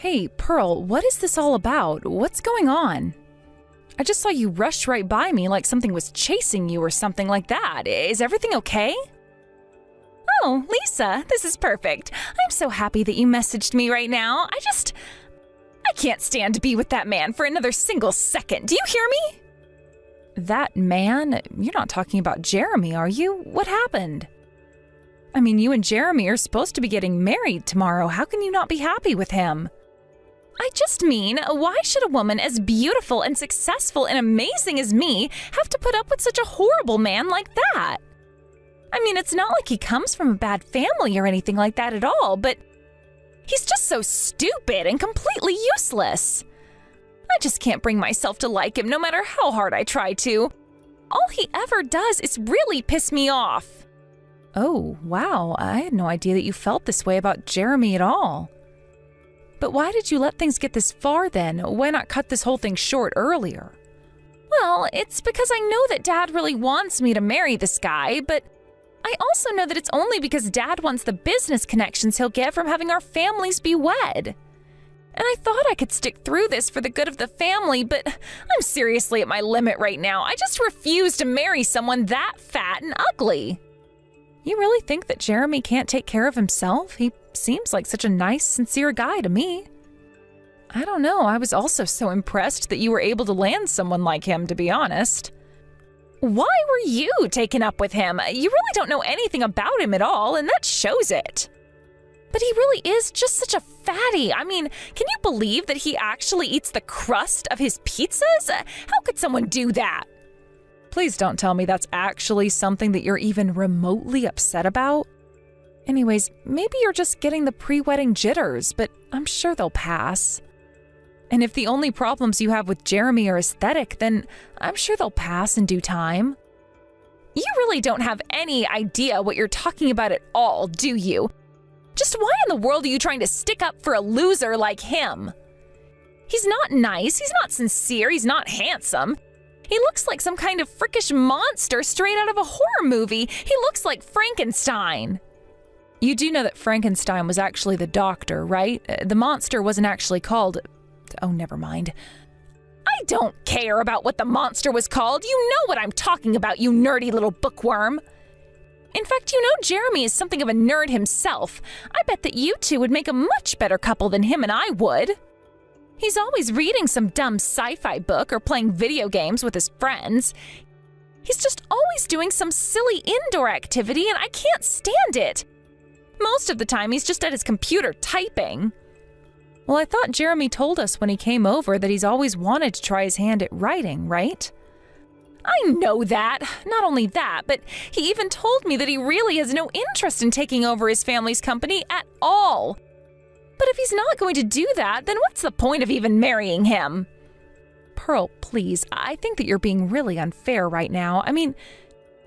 Hey, Pearl, what is this all about? What's going on? I just saw you rush right by me like something was chasing you or something like that. Is everything okay? Oh, Lisa, this is perfect. I'm so happy that you messaged me right now. I can't stand to be with that man for another single second. Do you hear me? That man? You're not talking about Jeremy, are you? What happened? I mean, you and Jeremy are supposed to be getting married tomorrow. How can you not be happy with him? I just mean, why should a woman as beautiful and successful and amazing as me have to put up with such a horrible man like that? I mean, it's not like he comes from a bad family or anything like that at all, but he's just so stupid and completely useless. I just can't bring myself to like him no matter how hard I try to. All he ever does is really piss me off. Oh, wow, I had no idea that you felt this way about Jeremy at all. But why did you let things get this far then? Why not cut this whole thing short earlier? Well, it's because I know that Dad really wants me to marry this guy, but I also know that it's only because Dad wants the business connections he'll get from having our families be wed. And I thought I could stick through this for the good of the family, but I'm seriously at my limit right now. I just refuse to marry someone that fat and ugly. You really think that Jeremy can't take care of himself? He seems like such a nice, sincere guy to me. I don't know, I was also so impressed that you were able to land someone like him, to be honest. Why were you taken up with him? You really don't know anything about him at all, and that shows it. But he really is just such a fatty. I mean, can you believe that he actually eats the crust of his pizzas? How could someone do that? Please don't tell me that's actually something that you're even remotely upset about. Anyways, maybe you're just getting the pre-wedding jitters, but I'm sure they'll pass. And if the only problems you have with Jeremy are aesthetic, then I'm sure they'll pass in due time. You really don't have any idea what you're talking about at all, do you? Just why in the world are you trying to stick up for a loser like him? He's not nice, he's not sincere, he's not handsome. He looks like some kind of freakish monster straight out of a horror movie. He looks like Frankenstein. You do know that Frankenstein was actually the doctor, right? The monster wasn't actually called... Oh, never mind. I don't care about what the monster was called. You know what I'm talking about, you nerdy little bookworm. In fact, you know Jeremy is something of a nerd himself. I bet that you two would make a much better couple than him and I would. He's always reading some dumb sci-fi book or playing video games with his friends. He's just always doing some silly indoor activity and I can't stand it. Most of the time he's just at his computer typing. Well, I thought Jeremy told us when he came over that he's always wanted to try his hand at writing, right? I know that. Not only that, but he even told me that he really has no interest in taking over his family's company at all. But if he's not going to do that, then what's the point of even marrying him? Pearl, please, I think that you're being really unfair right now. I mean,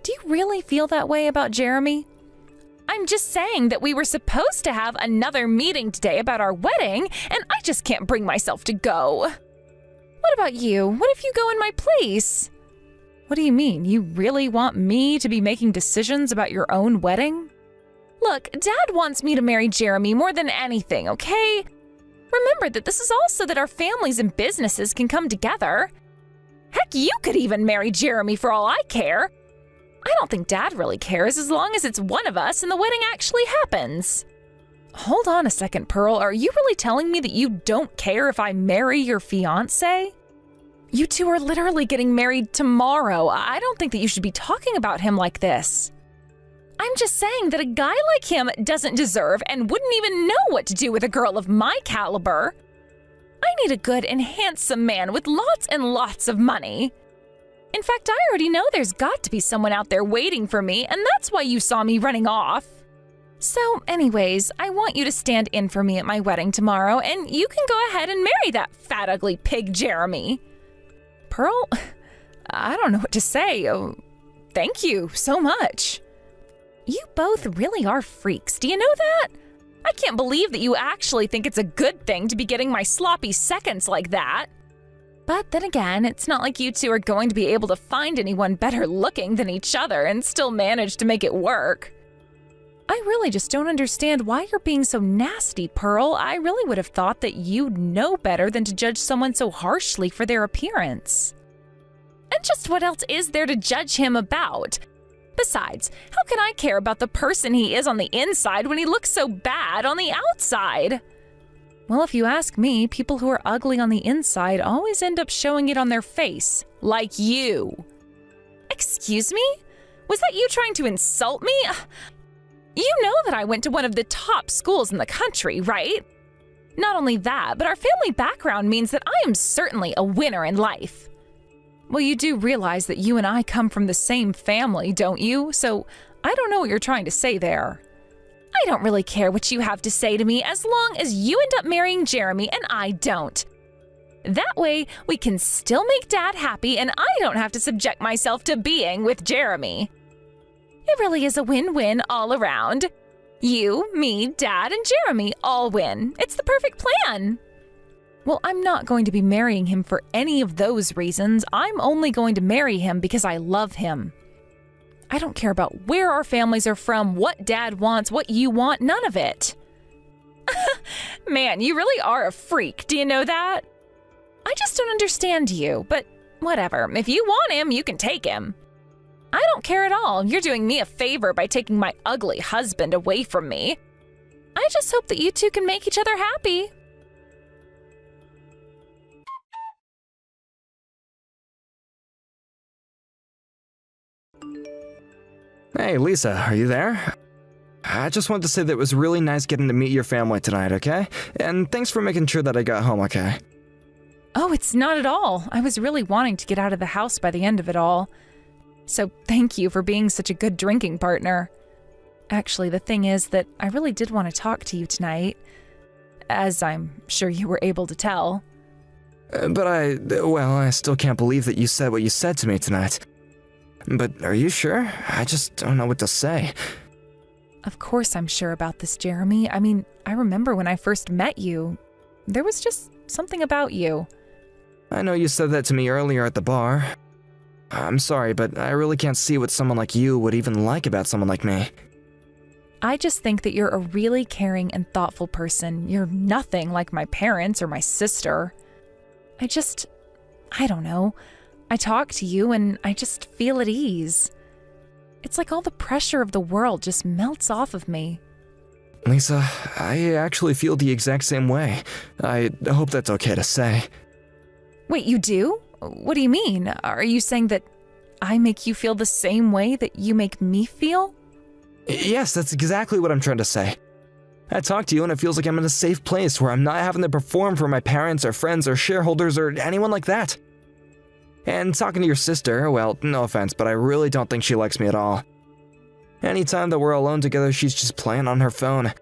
do you really feel that way about Jeremy? I'm just saying that we were supposed to have another meeting today about our wedding, and I just can't bring myself to go. What about you? What if you go in my place? What do you mean? You really want me to be making decisions about your own wedding? Look, Dad wants me to marry Jeremy more than anything, okay? Remember that this is also that our families and businesses can come together. Heck, you could even marry Jeremy for all I care. I don't think Dad really cares as long as it's one of us and the wedding actually happens. Hold on a second, Pearl. Are you really telling me that you don't care if I marry your fiance? You two are literally getting married tomorrow. I don't think that you should be talking about him like this. I'm just saying that a guy like him doesn't deserve and wouldn't even know what to do with a girl of my caliber. I need a good and handsome man with lots and lots of money. In fact, I already know there's got to be someone out there waiting for me, and that's why you saw me running off. So anyways, I want you to stand in for me at my wedding tomorrow, and you can go ahead and marry that fat, ugly pig Jeremy. Pearl, I don't know what to say. Oh, thank you so much. You both really are freaks, do you know that? I can't believe that you actually think it's a good thing to be getting my sloppy seconds like that. But then again, it's not like you two are going to be able to find anyone better looking than each other and still manage to make it work. I really just don't understand why you're being so nasty, Pearl. I really would have thought that you'd know better than to judge someone so harshly for their appearance. And just what else is there to judge him about? Besides, how can I care about the person he is on the inside when he looks so bad on the outside? Well, if you ask me, people who are ugly on the inside always end up showing it on their face, like you. Excuse me? Was that you trying to insult me? You know that I went to one of the top schools in the country, right? Not only that, but our family background means that I am certainly a winner in life. Well, you do realize that you and I come from the same family, don't you? So I don't know what you're trying to say there. I don't really care what you have to say to me as long as you end up marrying Jeremy and I don't. That way, we can still make Dad happy and I don't have to subject myself to being with Jeremy. It really is a win-win all around. You, me, Dad, and Jeremy all win. It's the perfect plan. Well, I'm not going to be marrying him for any of those reasons. I'm only going to marry him because I love him. I don't care about where our families are from, what Dad wants, what you want, none of it. Man, you really are a freak. Do you know that? I just don't understand you, but whatever. If you want him, you can take him. I don't care at all. You're doing me a favor by taking my ugly husband away from me. I just hope that you two can make each other happy. Hey, Lisa, are you there? I just wanted to say that it was really nice getting to meet your family tonight, okay? And thanks for making sure that I got home okay. Oh, it's not at all. I was really wanting to get out of the house by the end of it all. So thank you for being such a good drinking partner. Actually, the thing is that I really did want to talk to you tonight, as I'm sure you were able to tell. But I still can't believe that you said what you said to me tonight. But are you sure? I just don't know what to say. Of course I'm sure about this, Jeremy. I mean, I remember when I first met you. There was just something about you. I know you said that to me earlier at the bar. I'm sorry, but I really can't see what someone like you would even like about someone like me. I just think that you're a really caring and thoughtful person. You're nothing like my parents or my sister. I don't know. I talk to you and I just feel at ease. It's like all the pressure of the world just melts off of me. Lisa, I actually feel the exact same way. I hope that's okay to say. Wait, you do? What do you mean? Are you saying that I make you feel the same way that you make me feel? Yes, that's exactly what I'm trying to say. I talk to you and it feels like I'm in a safe place where I'm not having to perform for my parents or friends or shareholders or anyone like that. And talking to your sister, well, no offense, but I really don't think she likes me at all. Anytime that we're alone together, she's just playing on her phone.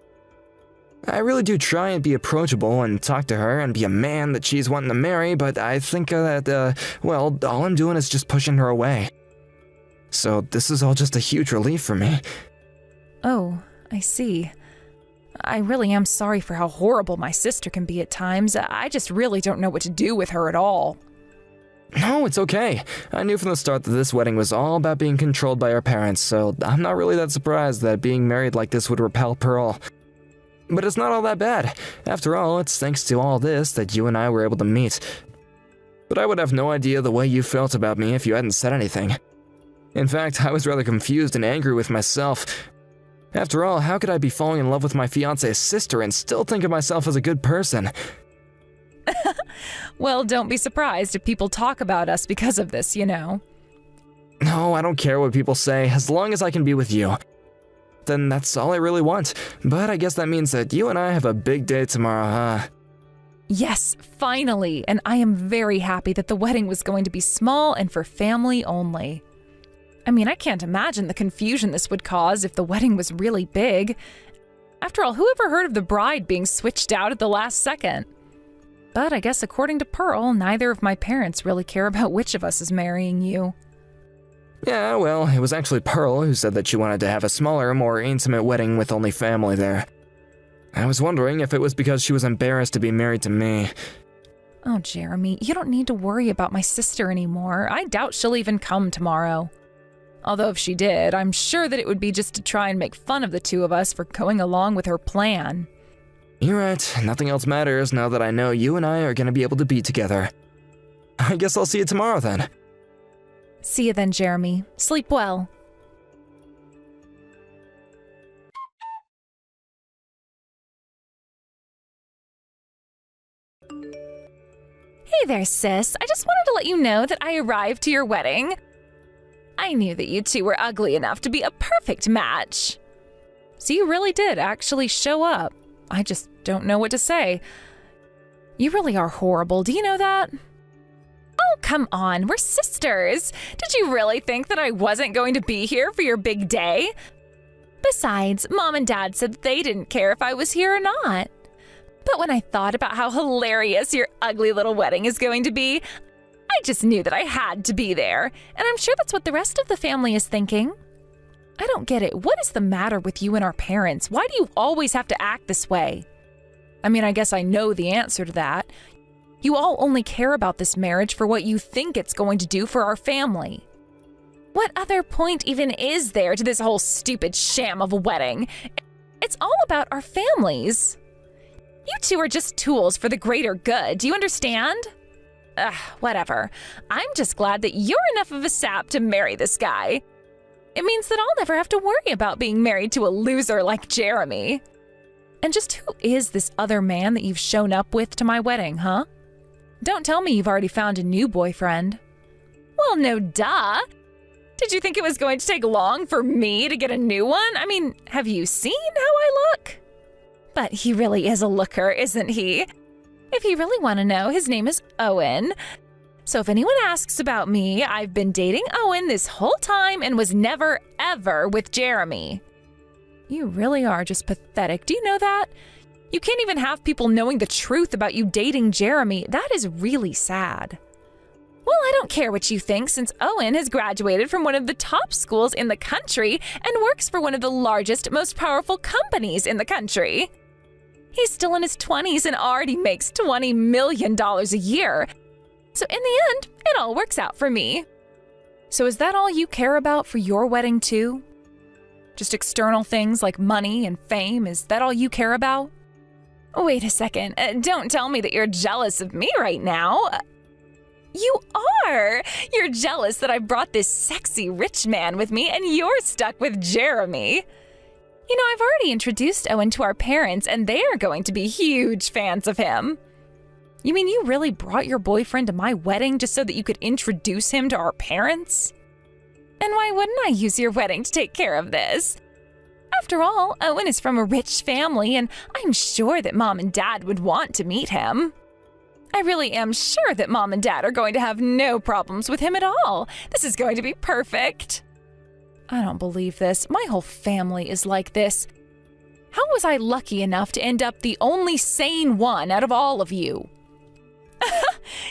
I really do try and be approachable and talk to her and be a man that she's wanting to marry, but I think that, all I'm doing is just pushing her away. So this is all just a huge relief for me. Oh, I see. I really am sorry for how horrible my sister can be at times. I just really don't know what to do with her at all. No, it's okay. I knew from the start that this wedding was all about being controlled by our parents, so I'm not really that surprised that being married like this would repel Pearl. But it's not all that bad. After all, it's thanks to all this that you and I were able to meet. But I would have no idea the way you felt about me if you hadn't said anything. In fact, I was rather confused and angry with myself. After all, how could I be falling in love with my fiance's sister and still think of myself as a good person? Well, don't be surprised if people talk about us because of this, you know. No, I don't care what people say, as long as I can be with you. Then that's all I really want. But I guess that means that you and I have a big day tomorrow, huh? Yes, finally, and I am very happy that the wedding was going to be small and for family only. I mean, I can't imagine the confusion this would cause if the wedding was really big. After all, who ever heard of the bride being switched out at the last second? But I guess according to Pearl, neither of my parents really care about which of us is marrying you. Yeah, well, it was actually Pearl who said that she wanted to have a smaller, more intimate wedding with only family there. I was wondering if it was because she was embarrassed to be married to me. Oh, Jeremy, you don't need to worry about my sister anymore. I doubt she'll even come tomorrow. Although if she did, I'm sure that it would be just to try and make fun of the two of us for going along with her plan. You're right, nothing else matters now that I know you and I are gonna be able to be together. I guess I'll see you tomorrow then. See you then, Jeremy. Sleep well. Hey there, sis. I just wanted to let you know that I arrived to your wedding. I knew that you two were ugly enough to be a perfect match. So you really did actually show up. I just don't know what to say. You really are horrible, do you know that? Oh, come on, we're sisters. Did you really think that I wasn't going to be here for your big day? Besides, Mom and Dad said they didn't care if I was here or not. But when I thought about how hilarious your ugly little wedding is going to be, I just knew that I had to be there, and I'm sure that's what the rest of the family is thinking. I don't get it. What is the matter with you and our parents? Why do you always have to act this way? I mean, I guess I know the answer to that. You all only care about this marriage for what you think it's going to do for our family. What other point even is there to this whole stupid sham of a wedding? It's all about our families. You two are just tools for the greater good. Do you understand? Whatever. I'm just glad that you're enough of a sap to marry this guy. It means that I'll never have to worry about being married to a loser like Jeremy. And just who is this other man that you've shown up with to my wedding, huh? Don't tell me you've already found a new boyfriend. Well, no duh. Did you think it was going to take long for me to get a new one? I mean, have you seen how I look? But he really is a looker, isn't he? If you really want to know, his name is Owen. So if anyone asks about me, I've been dating Owen this whole time and was never, ever with Jeremy. You really are just pathetic. Do you know that? You can't even have people knowing the truth about you dating Jeremy. That is really sad. Well, I don't care what you think, since Owen has graduated from one of the top schools in the country and works for one of the largest, most powerful companies in the country. He's still in his 20s and already makes $20 million a year. So in the end, it all works out for me. So is that all you care about for your wedding too? Just external things like money and fame, is that all you care about? Wait a second, don't tell me that you're jealous of me right now. You are! You're jealous that I brought this sexy rich man with me and you're stuck with Jeremy. You know, I've already introduced Owen to our parents and they are going to be huge fans of him. You mean you really brought your boyfriend to my wedding just so that you could introduce him to our parents? And why wouldn't I use your wedding to take care of this? After all, Owen is from a rich family and I'm sure that Mom and Dad would want to meet him. I really am sure that Mom and Dad are going to have no problems with him at all. This is going to be perfect. I don't believe this. My whole family is like this. How was I lucky enough to end up the only sane one out of all of you?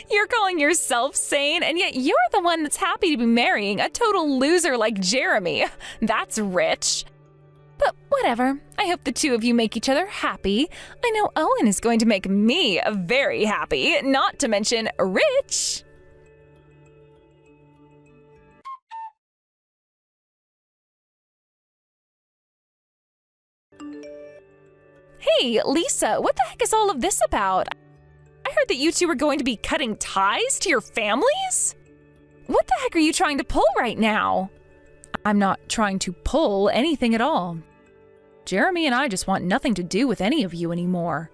You're calling yourself sane, and yet you're the one that's happy to be marrying a total loser like Jeremy. That's rich. But whatever. I hope the two of you make each other happy. I know Owen is going to make me very happy, not to mention rich. Hey, Lisa, what the heck is all of this about? I heard that you two were going to be cutting ties to your families? What the heck are you trying to pull right now? I'm not trying to pull anything at all. Jeremy and I just want nothing to do with any of you anymore.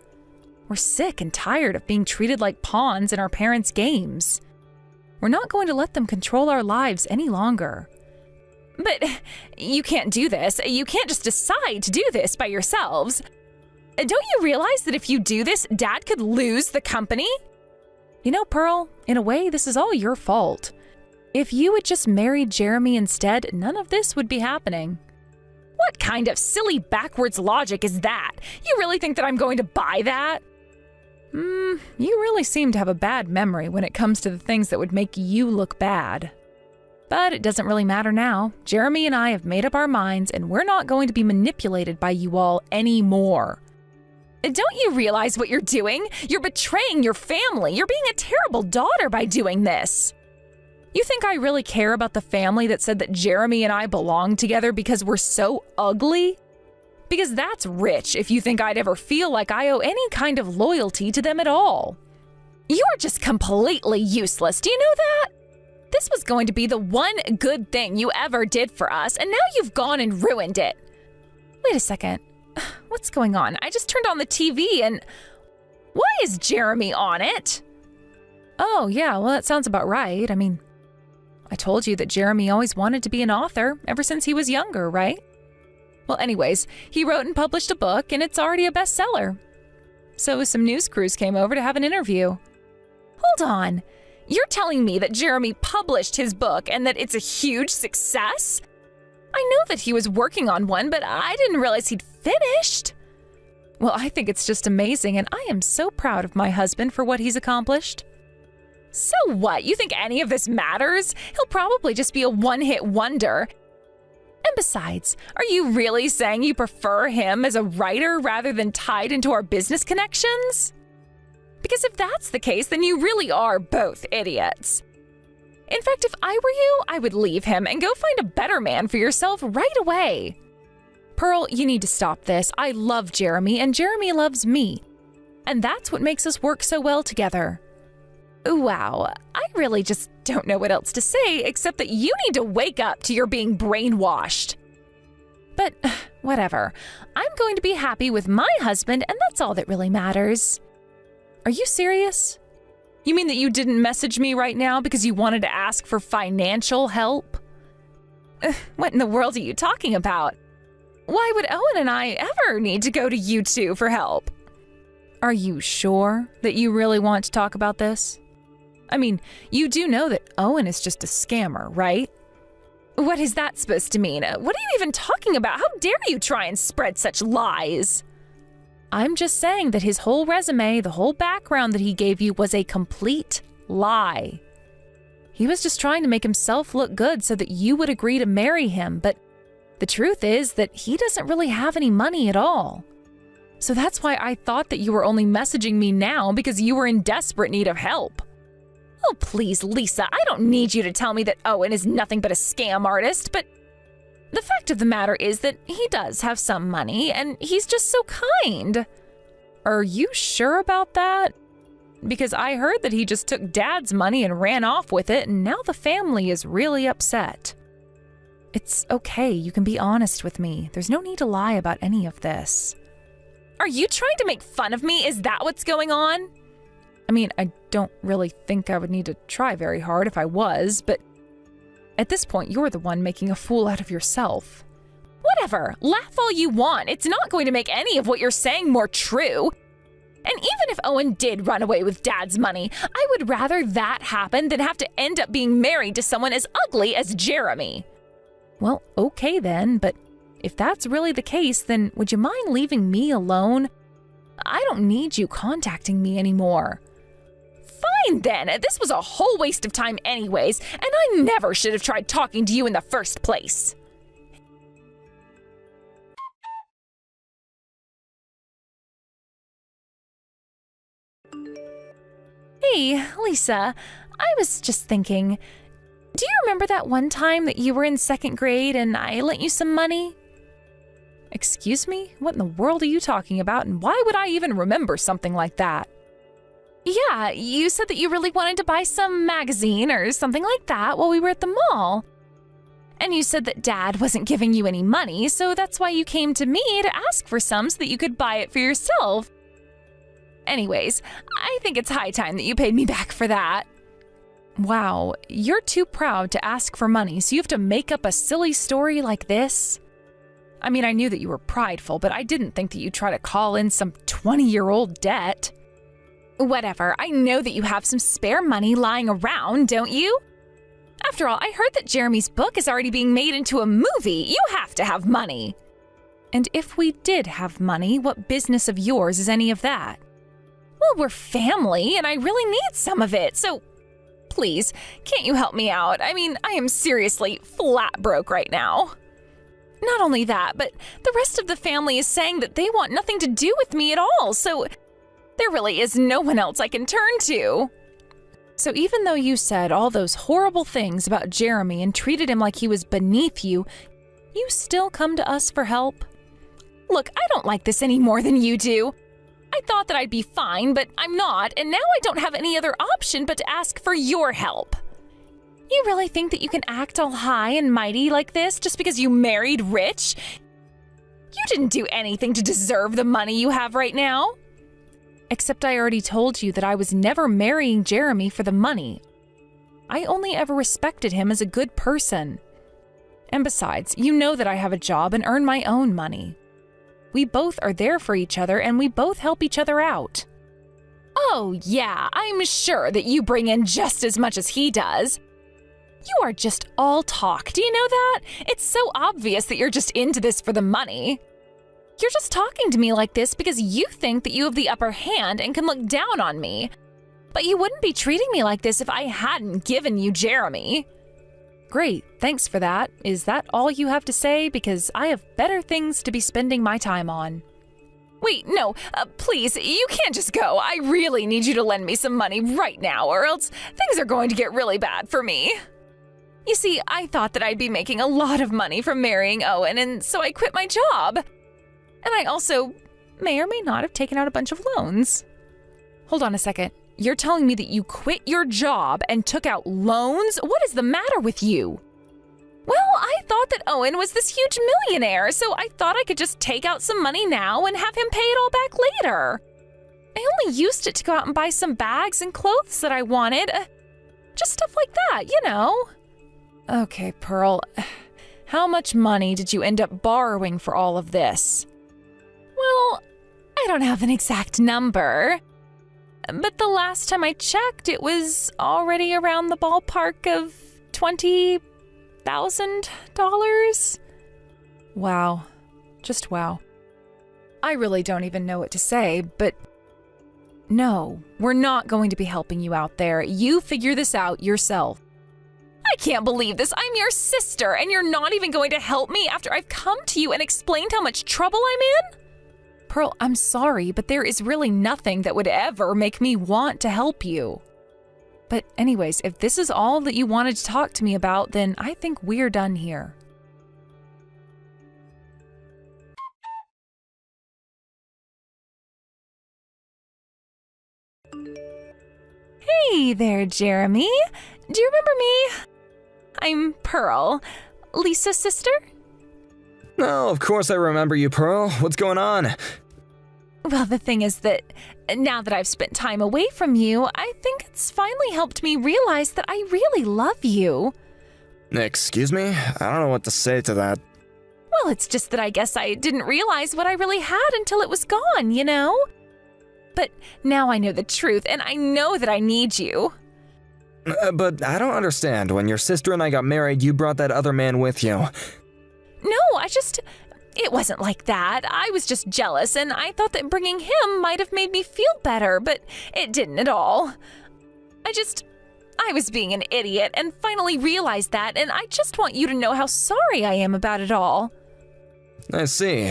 We're sick and tired of being treated like pawns in our parents' games. We're not going to let them control our lives any longer. But you can't do this. You can't just decide to do this by yourselves. Don't you realize that if you do this, Dad could lose the company? You know, Pearl, in a way, this is all your fault. If you had just married Jeremy instead, none of this would be happening. What kind of silly backwards logic is that? You really think that I'm going to buy that? You really seem to have a bad memory when it comes to the things that would make you look bad. But it doesn't really matter now. Jeremy and I have made up our minds and we're not going to be manipulated by you all anymore. Don't you realize what you're doing? You're betraying your family. You're being a terrible daughter by doing this. You think I really care about the family that said that Jeremy and I belong together because we're so ugly? Because that's rich if you think I'd ever feel like I owe any kind of loyalty to them at all. You're just completely useless, do you know that? This was going to be the one good thing you ever did for us, and now you've gone and ruined it. Wait a second. What's going on? I just turned on the TV and... Why is Jeremy on it? Oh, yeah, well, that sounds about right. I mean, I told you that Jeremy always wanted to be an author ever since he was younger, right? Well, anyways, he wrote and published a book, and it's already a bestseller. So some news crews came over to have an interview. Hold on. You're telling me that Jeremy published his book and that it's a huge success? I know that he was working on one, but I didn't realize he'd finished. Well, I think it's just amazing, and I am so proud of my husband for what he's accomplished. So what? You think any of this matters? He'll probably just be a one-hit wonder. And besides, are you really saying you prefer him as a writer rather than tied into our business connections? Because if that's the case, then you really are both idiots. In fact, if I were you, I would leave him and go find a better man for yourself right away. Pearl, you need to stop this. I love Jeremy, and Jeremy loves me. And that's what makes us work so well together. Wow, I really just don't know what else to say except that you need to wake up to your being brainwashed. But whatever, I'm going to be happy with my husband, and that's all that really matters. Are you serious? You mean that you didn't message me right now because you wanted to ask for financial help? What in the world are you talking about? Why would Owen and I ever need to go to you two for help? Are you sure that you really want to talk about this? I mean, you do know that Owen is just a scammer, right? What is that supposed to mean? What are you even talking about? How dare you try and spread such lies? I'm just saying that his whole resume, the whole background that he gave you was a complete lie. He was just trying to make himself look good so that you would agree to marry him, but the truth is that he doesn't really have any money at all. So that's why I thought that you were only messaging me now because you were in desperate need of help. Oh, please, Lisa, I don't need you to tell me that Owen is nothing but a scam artist, but the fact of the matter is that he does have some money, and he's just so kind. Are you sure about that? Because I heard that he just took Dad's money and ran off with it, and now the family is really upset. It's okay, you can be honest with me. There's no need to lie about any of this. Are you trying to make fun of me? Is that what's going on? I mean, I don't really think I would need to try very hard if I was, but at this point, you're the one making a fool out of yourself. Whatever, laugh all you want. It's not going to make any of what you're saying more true. And even if Owen did run away with Dad's money, I would rather that happen than have to end up being married to someone as ugly as Jeremy. Well, okay then, but if that's really the case, then would you mind leaving me alone? I don't need you contacting me anymore. Fine then, this was a whole waste of time anyways, and I never should have tried talking to you in the first place. Hey, Lisa, I was just thinking, do you remember that one time that you were in second grade and I lent you some money? Excuse me? What in the world are you talking about, and why would I even remember something like that? Yeah, you said that you really wanted to buy some magazine or something like that while we were at the mall. And you said that Dad wasn't giving you any money, so that's why you came to me to ask for some so that you could buy it for yourself. Anyways, I think it's high time that you paid me back for that. Wow, you're too proud to ask for money, so you have to make up a silly story like this? I mean, I knew that you were prideful, but I didn't think that you'd try to call in some 20-year-old debt. Whatever, I know that you have some spare money lying around, don't you? After all, I heard that Jeremy's book is already being made into a movie. You have to have money. And if we did have money, what business of yours is any of that? Well, we're family, and I really need some of it, so please, can't you help me out? I mean, I am seriously flat broke right now. Not only that, but the rest of the family is saying that they want nothing to do with me at all, so there really is no one else I can turn to. So even though you said all those horrible things about Jeremy and treated him like he was beneath you, you still come to us for help? Look, I don't like this any more than you do. I thought that I'd be fine, but I'm not, and now I don't have any other option but to ask for your help. You really think that you can act all high and mighty like this just because you married rich? You didn't do anything to deserve the money you have right now. Except I already told you that I was never marrying Jeremy for the money. I only ever respected him as a good person. And besides, you know that I have a job and earn my own money. We both are there for each other and we both help each other out. Oh yeah, I'm sure that you bring in just as much as he does. You are just all talk, do you know that? It's so obvious that you're just into this for the money. You're just talking to me like this because you think that you have the upper hand and can look down on me. But you wouldn't be treating me like this if I hadn't given you Jeremy. Great, thanks for that. Is that all you have to say? Because I have better things to be spending my time on. Wait, no, please, you can't just go. I really need you to lend me some money right now, or else things are going to get really bad for me. You see, I thought that I'd be making a lot of money from marrying Owen, and so I quit my job. And I also may or may not have taken out a bunch of loans. Hold on a second. You're telling me that you quit your job and took out loans? What is the matter with you? Well, I thought that Owen was this huge millionaire, so I thought I could just take out some money now and have him pay it all back later. I only used it to go out and buy some bags and clothes that I wanted. Just stuff like that, you know. Okay, Pearl. How much money did you end up borrowing for all of this? Well, I don't have an exact number. But the last time I checked, it was already around the ballpark of $20,000. Wow. Just wow. I really don't even know what to say, but no, we're not going to be helping you out there. You figure this out yourself. I can't believe this. I'm your sister, and you're not even going to help me after I've come to you and explained how much trouble I'm in? Pearl, I'm sorry, but there is really nothing that would ever make me want to help you. But anyways, if this is all that you wanted to talk to me about, then I think we're done here. Hey there, Jeremy. Do you remember me? I'm Pearl, Lisa's sister. Oh, of course I remember you, Pearl. What's going on? Well, the thing is that now that I've spent time away from you, I think it's finally helped me realize that I really love you. Excuse me? I don't know what to say to that. Well, it's just that I guess I didn't realize what I really had until it was gone, you know? But now I know the truth, and I know that I need you. But I don't understand. When your sister and I got married, you brought that other man with you. No, it wasn't like that. I was just jealous, and I thought that bringing him might have made me feel better, but it didn't at all. I was being an idiot and finally realized that, and I just want you to know how sorry I am about it all. I see.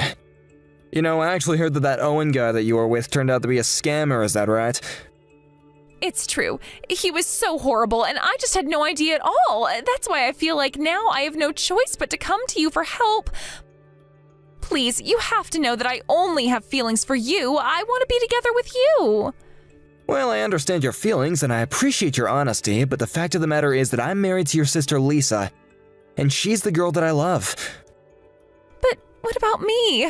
You know, I actually heard that Owen guy that you were with turned out to be a scammer, is that right? It's true. He was so horrible, and I just had no idea at all. That's why I feel like now I have no choice but to come to you for help. Please, you have to know that I only have feelings for you. I want to be together with you. Well, I understand your feelings, and I appreciate your honesty, but the fact of the matter is that I'm married to your sister Lisa, and she's the girl that I love. But what about me?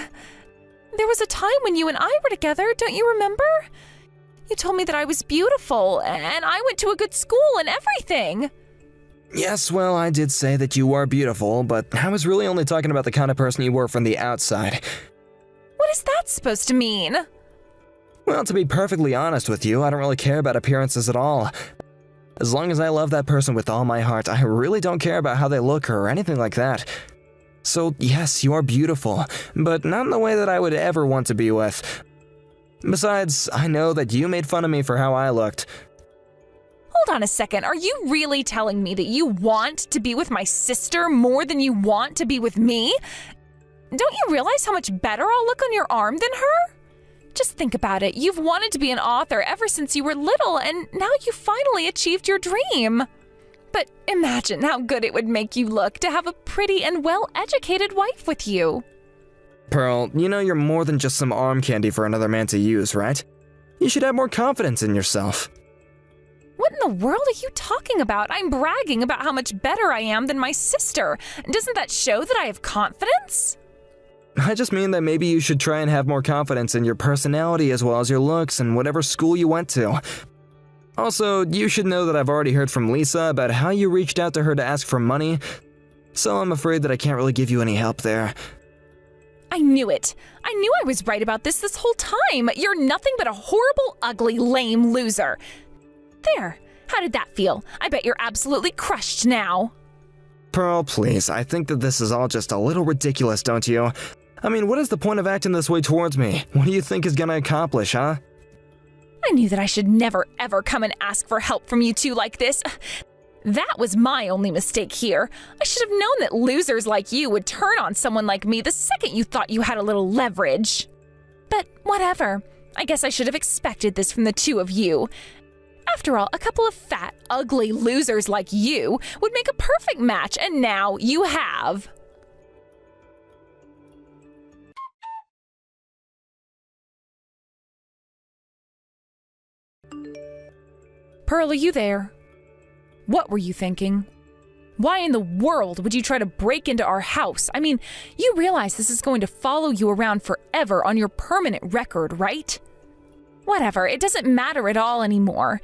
There was a time when you and I were together, don't you remember? You told me that I was beautiful, and I went to a good school and everything. Yes, well, I did say that you are beautiful, but I was really only talking about the kind of person you were from the outside. What is that supposed to mean? Well, to be perfectly honest with you, I don't really care about appearances at all. As long as I love that person with all my heart, I really don't care about how they look or anything like that. So, yes, you are beautiful, but not in the way that I would ever want to be with. Besides, I know that you made fun of me for how I looked. Hold on a second, are you really telling me that you want to be with my sister more than you want to be with me? Don't you realize how much better I'll look on your arm than her? Just think about it. You've wanted to be an author ever since you were little, and now you finally achieved your dream. But imagine how good it would make you look to have a pretty and well-educated wife with you. Pearl, you know you're more than just some arm candy for another man to use, right? You should have more confidence in yourself. What in the world are you talking about? I'm bragging about how much better I am than my sister. Doesn't that show that I have confidence? I just mean that maybe you should try and have more confidence in your personality as well as your looks and whatever school you went to. Also, you should know that I've already heard from Lisa about how you reached out to her to ask for money, so I'm afraid that I can't really give you any help there. I knew it. I knew I was right about this whole time. You're nothing but a horrible, ugly, lame loser. There. How did that feel? I bet you're absolutely crushed now. Pearl, please, I think that this is all just a little ridiculous, don't you? I mean, what is the point of acting this way towards me? What do you think is gonna accomplish, huh? I knew that I should never ever come and ask for help from you two like this. That was my only mistake here. I should have known that losers like you would turn on someone like me the second you thought you had a little leverage. But whatever. I guess I should have expected this from the two of you. After all, a couple of fat, ugly losers like you would make a perfect match, and now you have. Pearl, are you there? What were you thinking? Why in the world would you try to break into our house? I mean, you realize this is going to follow you around forever on your permanent record, right? Whatever, it doesn't matter at all anymore.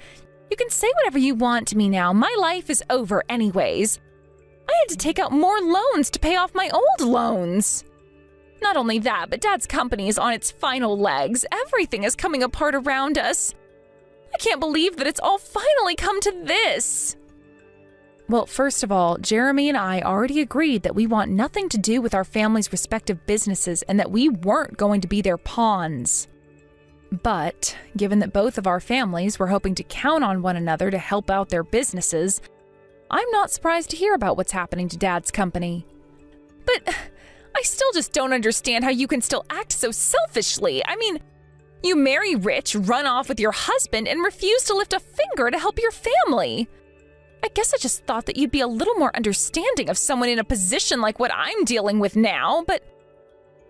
You can say whatever you want to me now. My life is over anyways. I had to take out more loans to pay off my old loans. Not only that, but Dad's company is on its final legs. Everything is coming apart around us. I can't believe that it's all finally come to this. Well, first of all, Jeremy and I already agreed that we want nothing to do with our family's respective businesses and that we weren't going to be their pawns. But, given that both of our families were hoping to count on one another to help out their businesses, I'm not surprised to hear about what's happening to Dad's company. But I still just don't understand how you can still act so selfishly. I mean, you marry rich, run off with your husband, and refuse to lift a finger to help your family. I guess I just thought that you'd be a little more understanding of someone in a position like what I'm dealing with now, but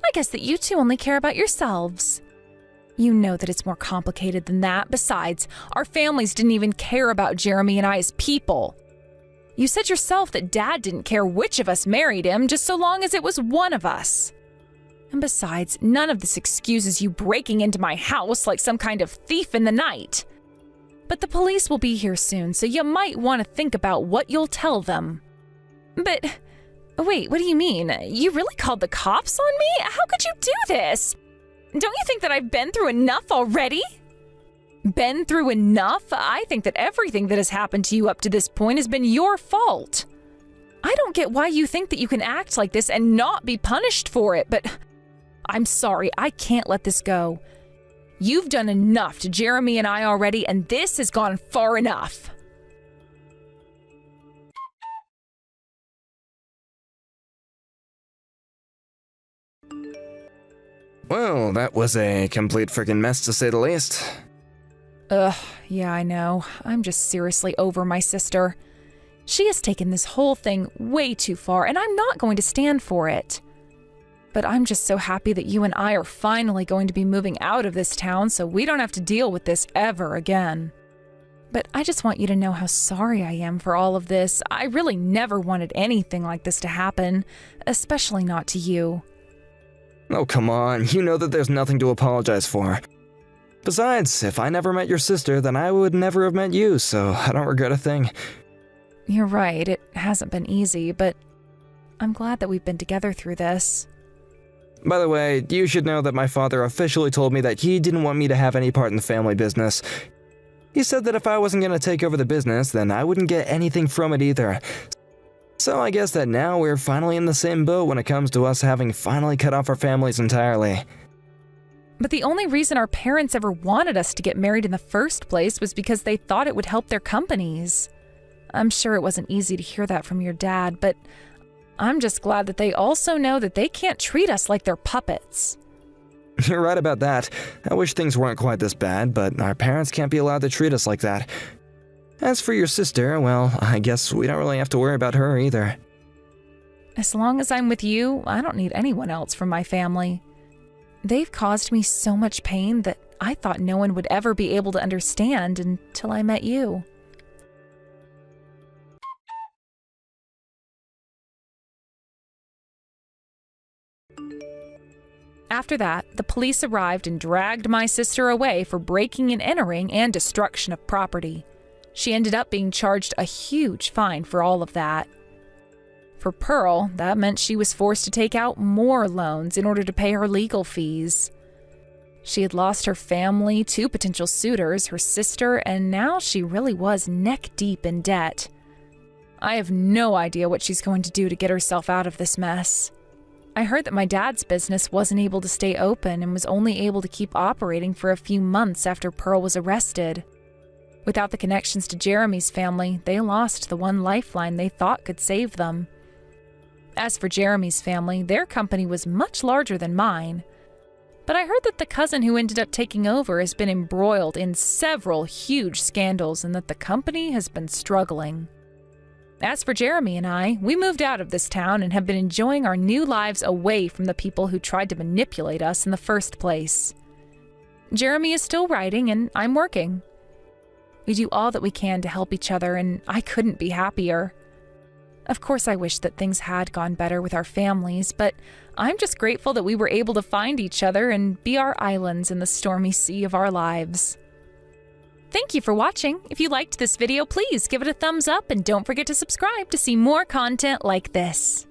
I guess that you two only care about yourselves. You know that it's more complicated than that. Besides, our families didn't even care about Jeremy and I as people. You said yourself that Dad didn't care which of us married him, just so long as it was one of us. And besides, none of this excuses you breaking into my house like some kind of thief in the night. But the police will be here soon, so you might want to think about what you'll tell them. But, wait, what do you mean? You really called the cops on me? How could you do this? Don't you think that I've been through enough already? Been through enough? I think that everything that has happened to you up to this point has been your fault. I don't get why you think that you can act like this and not be punished for it, but I'm sorry, I can't let this go. You've done enough to Jeremy and I already, and this has gone far enough. Well, that was a complete freaking mess to say the least. Ugh, yeah, I know. I'm just seriously over my sister. She has taken this whole thing way too far, and I'm not going to stand for it. But I'm just so happy that you and I are finally going to be moving out of this town so we don't have to deal with this ever again. But I just want you to know how sorry I am for all of this. I really never wanted anything like this to happen, especially not to you. Oh, come on, you know that there's nothing to apologize for. Besides, if I never met your sister, then I would never have met you, so I don't regret a thing. You're right, it hasn't been easy, but I'm glad that we've been together through this. By the way, you should know that my father officially told me that he didn't want me to have any part in the family business. He said that if I wasn't going to take over the business, then I wouldn't get anything from it either. So I guess that now we're finally in the same boat when it comes to us having finally cut off our families entirely. But the only reason our parents ever wanted us to get married in the first place was because they thought it would help their companies. I'm sure it wasn't easy to hear that from your dad, but I'm just glad that they also know that they can't treat us like they're puppets. You're right about that. I wish things weren't quite this bad, but our parents can't be allowed to treat us like that. As for your sister, well, I guess we don't really have to worry about her either. As long as I'm with you, I don't need anyone else from my family. They've caused me so much pain that I thought no one would ever be able to understand until I met you. After that, the police arrived and dragged my sister away for breaking and entering and destruction of property. She ended up being charged a huge fine for all of that. For Pearl, that meant she was forced to take out more loans in order to pay her legal fees. She had lost her family, 2 potential suitors, her sister, and now she really was neck-deep in debt. I have no idea what she's going to do to get herself out of this mess. I heard that my dad's business wasn't able to stay open and was only able to keep operating for a few months after Pearl was arrested. Without the connections to Jeremy's family, they lost the one lifeline they thought could save them. As for Jeremy's family, their company was much larger than mine. But I heard that the cousin who ended up taking over has been embroiled in several huge scandals and that the company has been struggling. As for Jeremy and I, we moved out of this town and have been enjoying our new lives away from the people who tried to manipulate us in the first place. Jeremy is still writing and I'm working. We do all that we can to help each other and I couldn't be happier. Of course, I wish that things had gone better with our families, but I'm just grateful that we were able to find each other and be our islands in the stormy sea of our lives. Thank you for watching. If you liked this video, please give it a thumbs up and don't forget to subscribe to see more content like this.